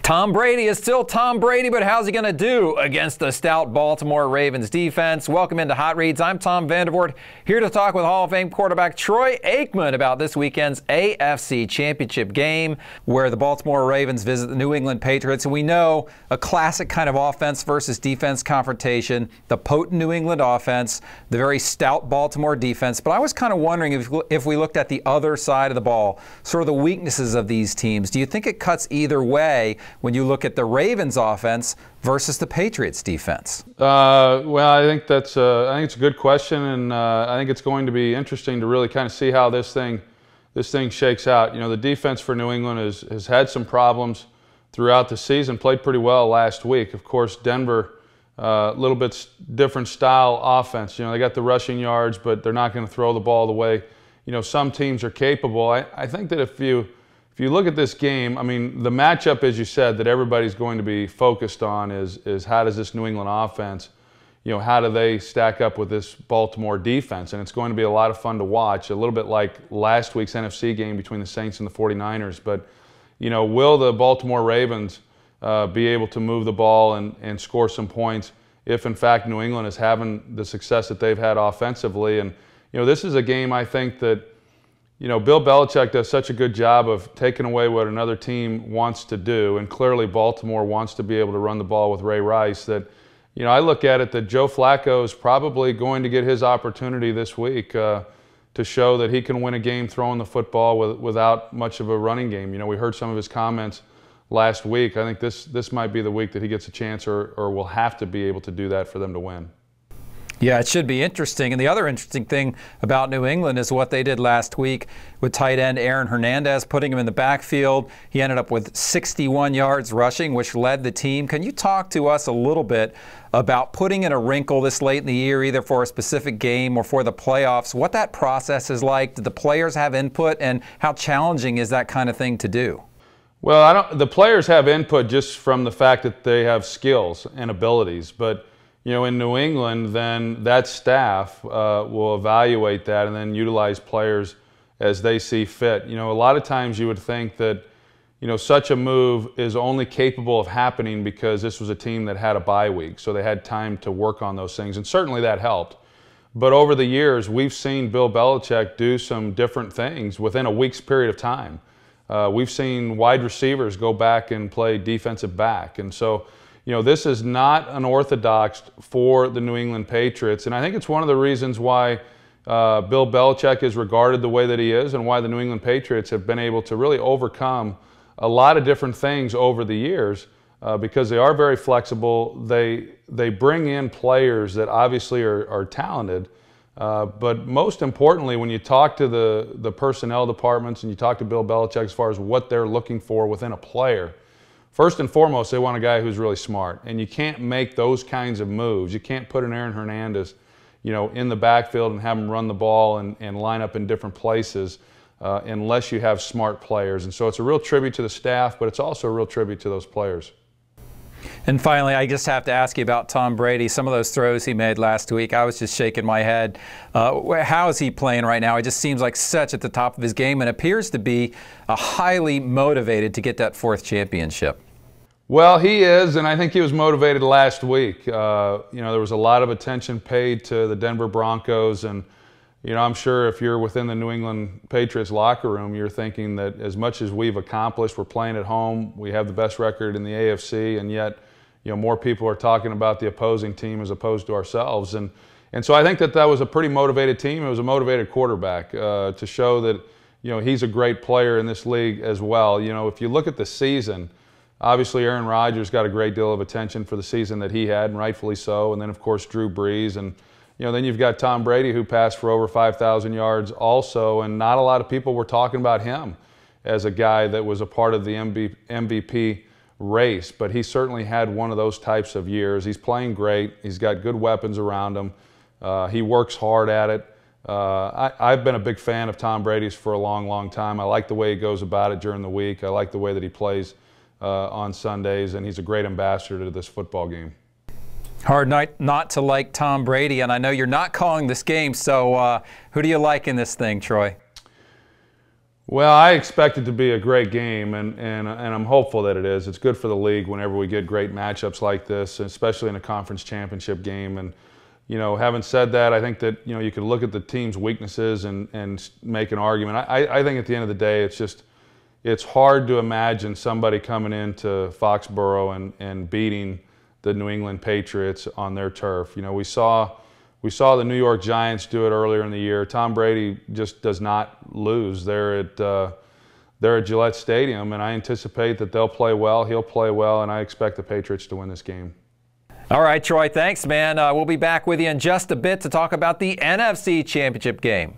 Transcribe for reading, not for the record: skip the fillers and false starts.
Tom Brady is still Tom Brady, but how's he going to do against the stout Baltimore Ravens defense? Welcome into Hot Reads. I'm Tom Vandervoort, here to talk with Hall of Fame quarterback Troy Aikman about this weekend's AFC Championship game, where the Baltimore Ravens visit the New England Patriots. And we know a classic kind of offense versus defense confrontation, the potent New England offense, the very stout Baltimore defense. But I was kind of wondering if we looked at the other side of the ball, sort of the weaknesses of these teams. Do you think it cuts either way when you look at the Ravens offense versus the Patriots defense? Well, I think it's a good question, and I think it's going to be interesting to really kind of see how this thing shakes out. You know, the defense for New England has had some problems throughout the season. Played pretty well last week. Of course, Denver, a little bit different style offense. You know, they got the rushing yards, but they're not going to throw the ball the way some teams are capable. I think that if you look at this game, I mean, the matchup, as you said, that everybody's going to be focused on is how does this New England offense, how do they stack up with this Baltimore defense? And it's going to be a lot of fun to watch, a little bit like last week's NFC game between the Saints and the 49ers. But, will the Baltimore Ravens be able to move the ball and score some points if, in fact, New England is having the success that they've had offensively? And, this is a game, I think, that Bill Belichick does such a good job of taking away what another team wants to do, and clearly Baltimore wants to be able to run the ball with Ray Rice, that, I look at it that Joe Flacco is probably going to get his opportunity this week to show that he can win a game throwing the football without much of a running game. We heard some of his comments last week. I think this might be the week that he gets a chance or will have to be able to do that for them to win. Yeah, it should be interesting. And the other interesting thing about New England is what they did last week with tight end Aaron Hernandez, putting him in the backfield. He ended up with 61 yards rushing, which led the team. Can you talk to us a little bit about putting in a wrinkle this late in the year, either for a specific game or for the playoffs, what that process is like? Do the players have input, and how challenging is that kind of thing to do? Well, the players have input just from the fact that they have skills and abilities, but in New England, then that staff will evaluate that and then utilize players as they see fit. A lot of times you would think that, such a move is only capable of happening because this was a team that had a bye week, so they had time to work on those things, and certainly that helped. But over the years, we've seen Bill Belichick do some different things within a week's period of time. We've seen wide receivers go back and play defensive back, and so this is not unorthodox for the New England Patriots, and I think it's one of the reasons why Bill Belichick is regarded the way that he is, and why the New England Patriots have been able to really overcome a lot of different things over the years, because they are very flexible. They bring in players that obviously are talented, but most importantly, when you talk to the personnel departments and you talk to Bill Belichick as far as what they're looking for within a player, first and foremost, they want a guy who's really smart, and you can't make those kinds of moves. You can't put an Aaron Hernandez, in the backfield and have him run the ball and line up in different places unless you have smart players. And so it's a real tribute to the staff, but it's also a real tribute to those players. And finally, I just have to ask you about Tom Brady. Some of those throws he made last week, I was just shaking my head. How is he playing right now? It just seems like such at the top of his game, and appears to be highly motivated to get that 4th championship. Well, he is, and I think he was motivated last week. There was a lot of attention paid to the Denver Broncos, and I'm sure if you're within the New England Patriots locker room, you're thinking that as much as we've accomplished, we're playing at home, we have the best record in the AFC, and yet more people are talking about the opposing team as opposed to ourselves. And so I think that was a pretty motivated team. It was a motivated quarterback to show that he's a great player in this league as well. If you look at the season, obviously Aaron Rodgers got a great deal of attention for the season that he had, and rightfully so. And then, of course, Drew Brees. And, then you've got Tom Brady, who passed for over 5,000 yards also. And not a lot of people were talking about him as a guy that was a part of the MVP race. But he certainly had one of those types of years. He's playing great. He's got good weapons around him. He works hard at it. I've been a big fan of Tom Brady's for a long, long time. I like the way he goes about it during the week. I like the way that he plays on Sundays, and he's a great ambassador to this football game. Hard not to like Tom Brady, and I know you're not calling this game, so who do you like in this thing, Troy? Well, I expect it to be a great game, and I'm hopeful that it is. It's good for the league whenever we get great matchups like this, especially in a conference championship game. And having said that, I think that you could look at the team's weaknesses and make an argument. I think at the end of the day, it's hard to imagine somebody coming into Foxborough and beating the New England Patriots on their turf. We saw the New York Giants do it earlier in the year. Tom Brady just does not lose. They're at Gillette Stadium, and I anticipate that they'll play well. He'll play well, and I expect the Patriots to win this game. All right, Troy, thanks, man. We'll be back with you in just a bit to talk about the NFC Championship game.